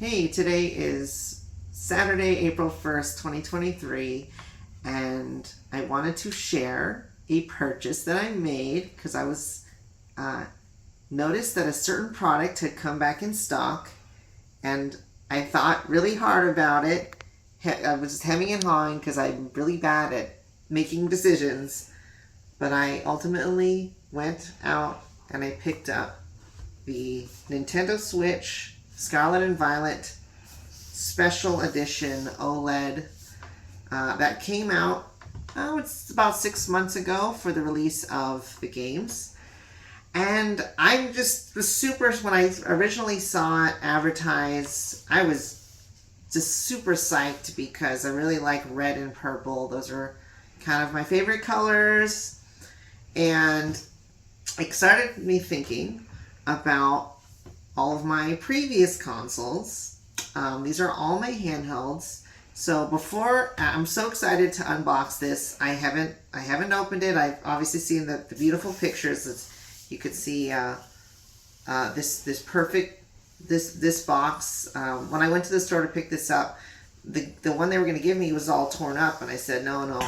Hey, today is Saturday, April 1st, 2023, and I wanted to share a purchase that I made because I was uh, noticed that a certain product had come back in stock, and I thought really hard about it. I was just hemming and hawing because I'm really bad at making decisions, but I ultimately went out and I picked up the Nintendo Switch Scarlet and Violet Special Edition OLED that came out, it's about 6 months ago for the release of the games. And I just was super, when I originally saw it advertised, I was just super psyched because I really like red and purple. Those are kind of my favorite colors. And it started me thinking about all of my previous consoles. These are all my handhelds. So before, I'm so excited to unbox this. I haven't opened it. I've obviously seen the beautiful pictures. You could see this perfect this box. When I went to the store to pick this up, the one they were gonna give me was all torn up, and I said no,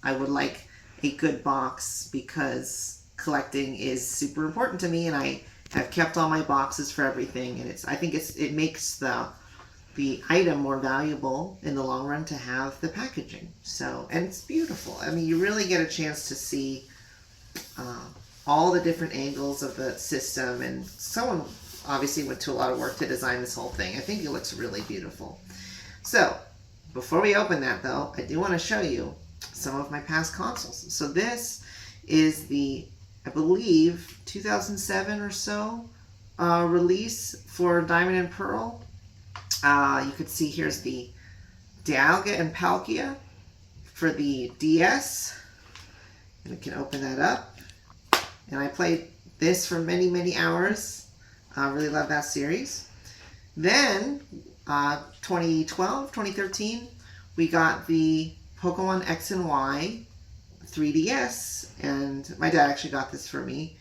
I would like a good box because collecting is super important to me, and I've kept all my boxes for everything, and I think it makes the item more valuable in the long run to have the packaging. So, and it's beautiful. I mean, you really get a chance to see all the different angles of the system, and someone obviously went to a lot of work to design this whole thing. I think it looks really beautiful. So, before we open that though, I do want to show you some of my past consoles. So this is the, I believe, 2007 or so release for Diamond and Pearl. You could see here's the Dialga and Palkia for the DS. And we can open that up. And I played this for many, many hours. I really love that series. Then, 2012, 2013, we got the Pokemon X and Y 3DS, and my dad actually got this for me.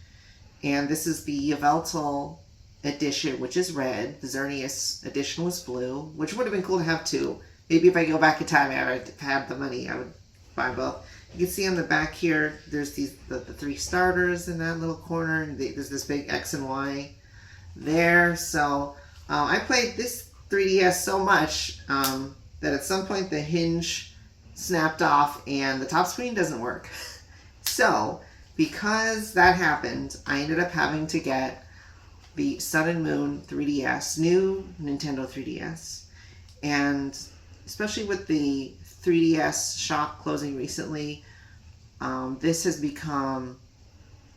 And this is the Yveltal edition, which is red. The Xerneas edition was blue, which would have been cool to have two. Maybe if I go back in time, I would have the money, I would buy both. You can see on the back here, there's the three starters in that little corner, and there's this big X and Y there. So I played this 3DS so much that at some point the hinge snapped off and the top screen doesn't work. So because that happened, I ended up having to get the Sun and Moon 3DS, new Nintendo 3DS. And especially with the 3DS shop closing recently, this has become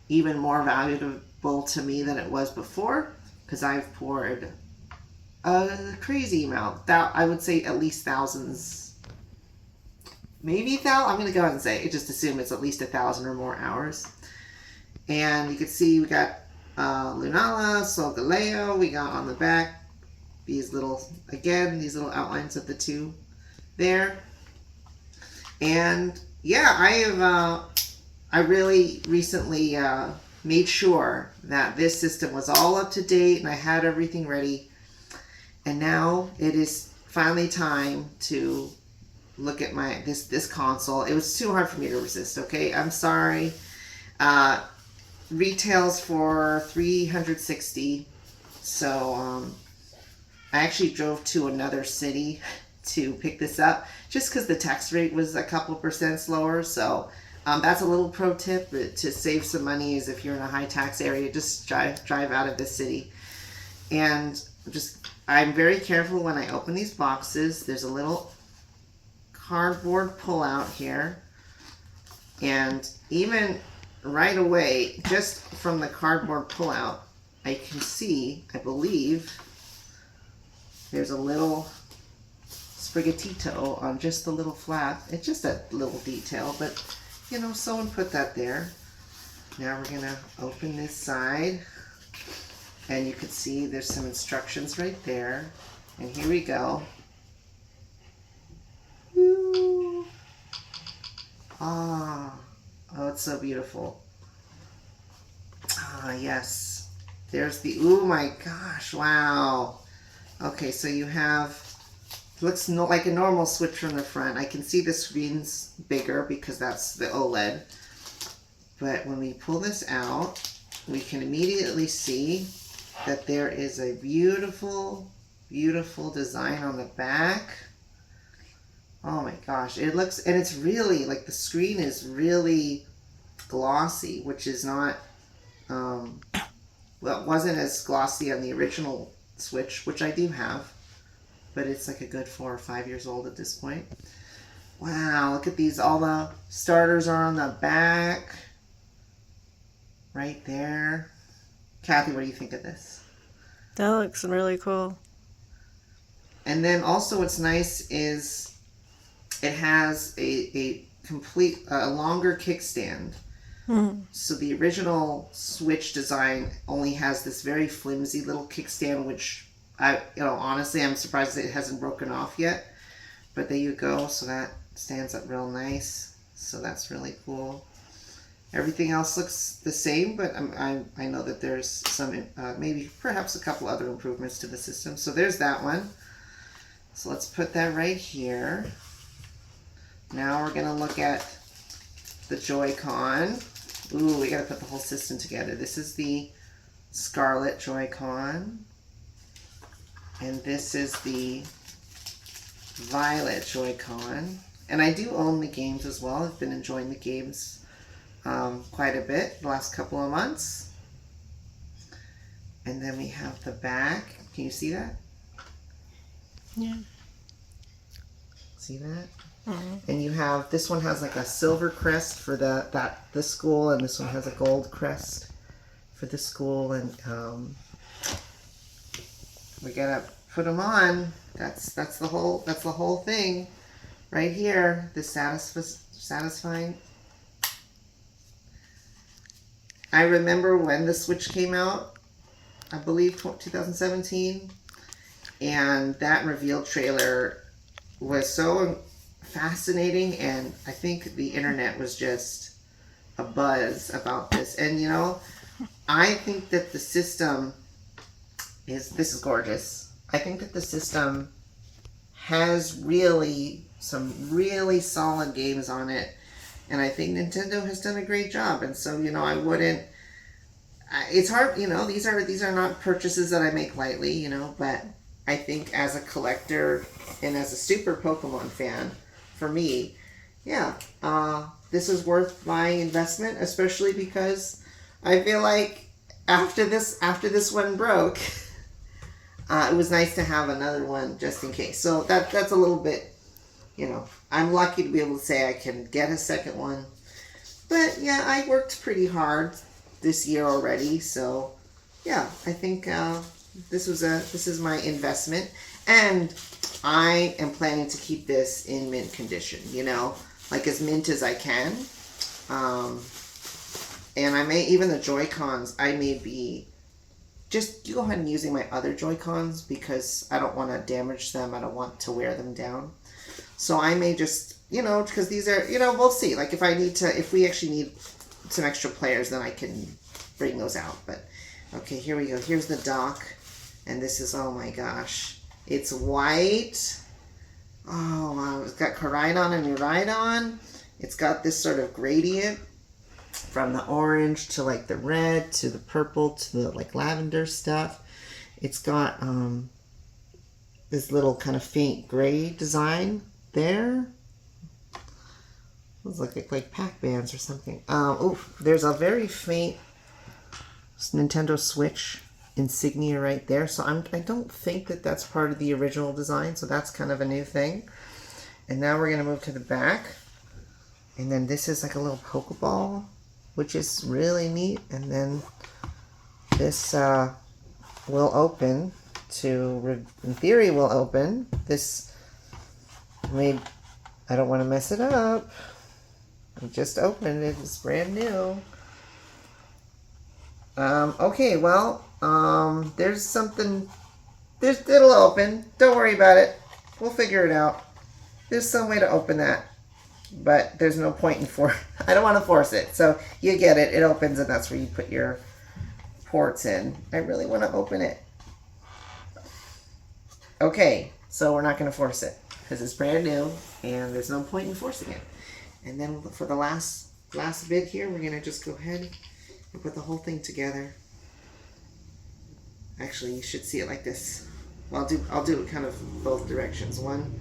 even more valuable to me than it was before, because I've poured a crazy amount, I would say at least thousands, maybe I'm going to go ahead and say, just assume it's at least 1,000 or more hours. And you can see we got Lunala, Solgaleo. We got on the back these little outlines of the two there. And yeah, I really recently made sure that this system was all up to date and I had everything ready. And now it is finally time to look at this console. It was too hard for me to resist, okay? I'm sorry. Retails for $360. So I actually drove to another city to pick this up just because the tax rate was a couple % slower. So that's a little pro tip to save some money, is if you're in a high tax area, just drive out of the city. And I'm very careful when I open these boxes. There's a little cardboard pullout here, and even right away, just from the cardboard pullout, I can see, I believe, there's a little sprigatito on just the little flap. It's just a little detail, but you know, someone put that there. Now we're gonna open this side, and you can see there's some instructions right there. And here we go. Woo. Oh, it's so beautiful. Yes. There's the, oh my gosh, wow. Okay, so you have, looks like a normal switch from the front. I can see the screen's bigger because that's the OLED. But when we pull this out, we can immediately see that there is a beautiful, beautiful design on the back. Oh my gosh, it looks, and it's really, like the screen is really glossy, which is not, well, it wasn't as glossy on the original Switch, which I do have, but it's like a good 4 or 5 years old at this point. Wow, look at these, all the starters are on the back, right there. Kathy, what do you think of this? That looks really cool. And then also what's nice is it has a complete, a longer kickstand. So the original Switch design only has this very flimsy little kickstand, which honestly, I'm surprised that it hasn't broken off yet. But there you go. So that stands up real nice. So that's really cool. Everything else looks the same, but I know that there's some, maybe perhaps a couple other improvements to the system. So there's that one. So let's put that right here. Now we're going to look at the Joy-Con. Ooh, we got to put the whole system together. This is the Scarlet Joy-Con. And this is the Violet Joy-Con. And I do own the games as well. I've been enjoying the games quite a bit the last couple of months. And then we have the back. Can you see that? Yeah. See that? And you have, this one has like a silver crest for the school, and this one has a gold crest for the school, and we gotta put them on. That's the whole thing right here. The satisfying. I remember when the Switch came out, I believe 2017, and that reveal trailer was so fascinating, and I think the internet was just a buzz about this. And you know, I think that the system this is gorgeous. I think that the system has really some really solid games on it, and I think Nintendo has done a great job. And so, you know, I wouldn't, it's hard, you know, these are not purchases that I make lightly, you know, but I think as a collector and as a super Pokemon fan, for me, yeah, this is worth my investment, especially because I feel like after this one broke, it was nice to have another one just in case. So that's a little bit, you know, I'm lucky to be able to say I can get a second one. But yeah, I worked pretty hard this year already, so yeah, I think this is my investment, and I am planning to keep this in mint condition, you know, like as mint as I can. And I may, even the Joy-Cons, I may be just go ahead and using my other Joy-Cons because I don't want to damage them. I don't want to wear them down. So I may just, you know, because these are, you know, we'll see. Like if we actually need some extra players, then I can bring those out. But okay, here we go. Here's the dock. And this is, oh my gosh. It's white. Oh, wow. It's got Koraidon and Miraidon. It's got this sort of gradient from the orange to like the red to the purple to the like lavender stuff. It's got this little kind of faint gray design there. Looks like Pac-Mans or something. Oh, there's a very faint Nintendo Switch insignia right there. So I don't think that that's part of the original design. So that's kind of a new thing. And now we're gonna move to the back. And then this is like a little Pokeball, which is really neat. And then this will open to, in theory, will open. This made, I don't want to mess it up. I just opened it. It's brand new. Okay, well, there's something. It'll open. Don't worry about it. We'll figure it out. There's some way to open that, but there's no point in I don't want to force it. So you get it. It opens, and that's where you put your ports in. I really want to open it. Okay, so we're not going to force it because it's brand new and there's no point in forcing it. And then for the last bit here, we're going to just go ahead and put the whole thing together. Actually, you should see it like this. Well, I'll do it kind of both directions. One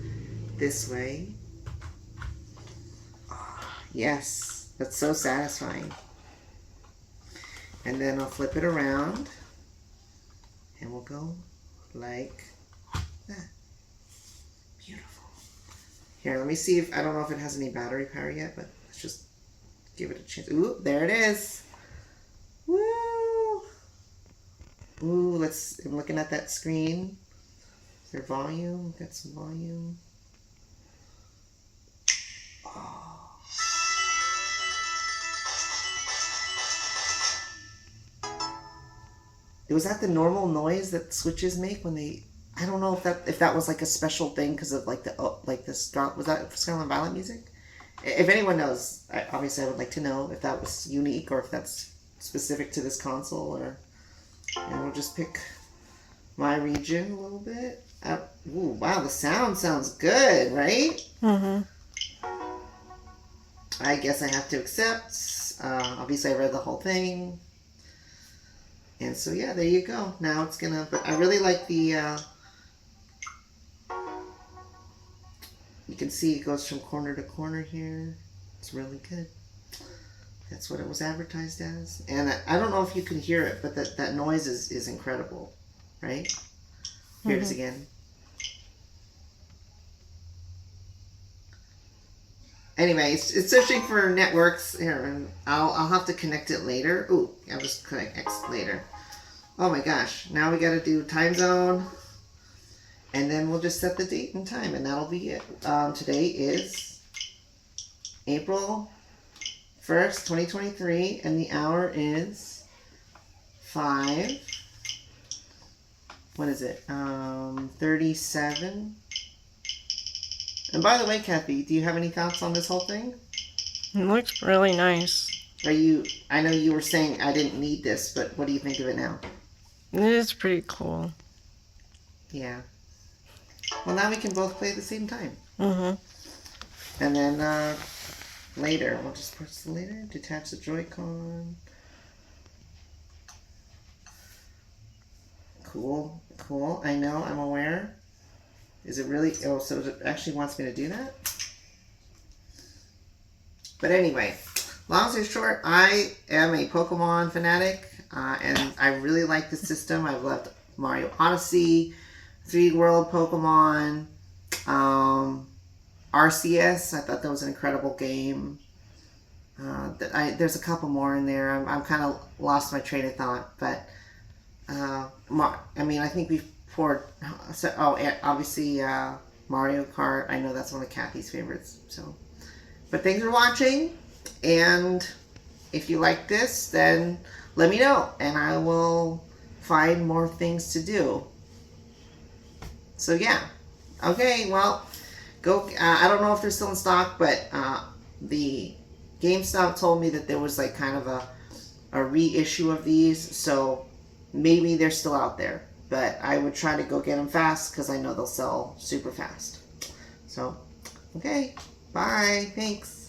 this way. Oh, yes, that's so satisfying. And then I'll flip it around and we'll go like that. Beautiful. Here, let me see if, I don't know if it has any battery power yet, but let's just give it a chance. Ooh, there it is. Woo! Ooh, I'm looking at that screen. Is there volume? Got some volume. Oh. Was that the normal noise that switches make when they? I don't know if that was like a special thing because of like was that Scarlet Violet music? If anyone knows, obviously I would like to know if that was unique or if that's specific to this console. And we'll just pick my region a little bit. Ooh, wow, the sound sounds good, right? Mm-hmm. I guess I have to accept. Obviously I read the whole thing. And so yeah, there you go. Now it's gonna, but I really like the, you can see it goes from corner to corner here. It's really good. That's what it was advertised as. And I don't know if you can hear it, but that noise is incredible, right? Here it is again. Anyway, it's searching for networks here, and I'll have to connect it later. Ooh, I'll just connect X later. Oh my gosh, now we gotta do time zone, and then we'll just set the date and time, and that'll be it. Today is April 1st, 2023, and the hour is 5. What is it? 37. And by the way, Kathy, do you have any thoughts on this whole thing? It looks really nice. I know you were saying I didn't need this, but what do you think of it now? It is pretty cool. Yeah. Well, now we can both play at the same time. Mm-hmm. And then later, we'll just press the later, detach the Joy-Con. Cool, cool. I know, I'm aware. Is it really? Oh, so it actually wants me to do that? But anyway, long story short, I am a Pokemon fanatic, and I really like the system. I've loved Mario Odyssey, 3D World Pokemon, RCS. I thought that was an incredible game. There's a couple more in there. I'm kind of lost my train of thought, but I think we've poured. Obviously Mario Kart. I know that's one of Kathy's favorites. So, but thanks for watching, and if you like this, then let me know, and I will find more things to do. So yeah, okay. Well, go. I don't know if they're still in stock, but the GameStop told me that there was like kind of a reissue of these, so maybe they're still out there. But I would try to go get them fast because I know they'll sell super fast. So, okay, bye, thanks.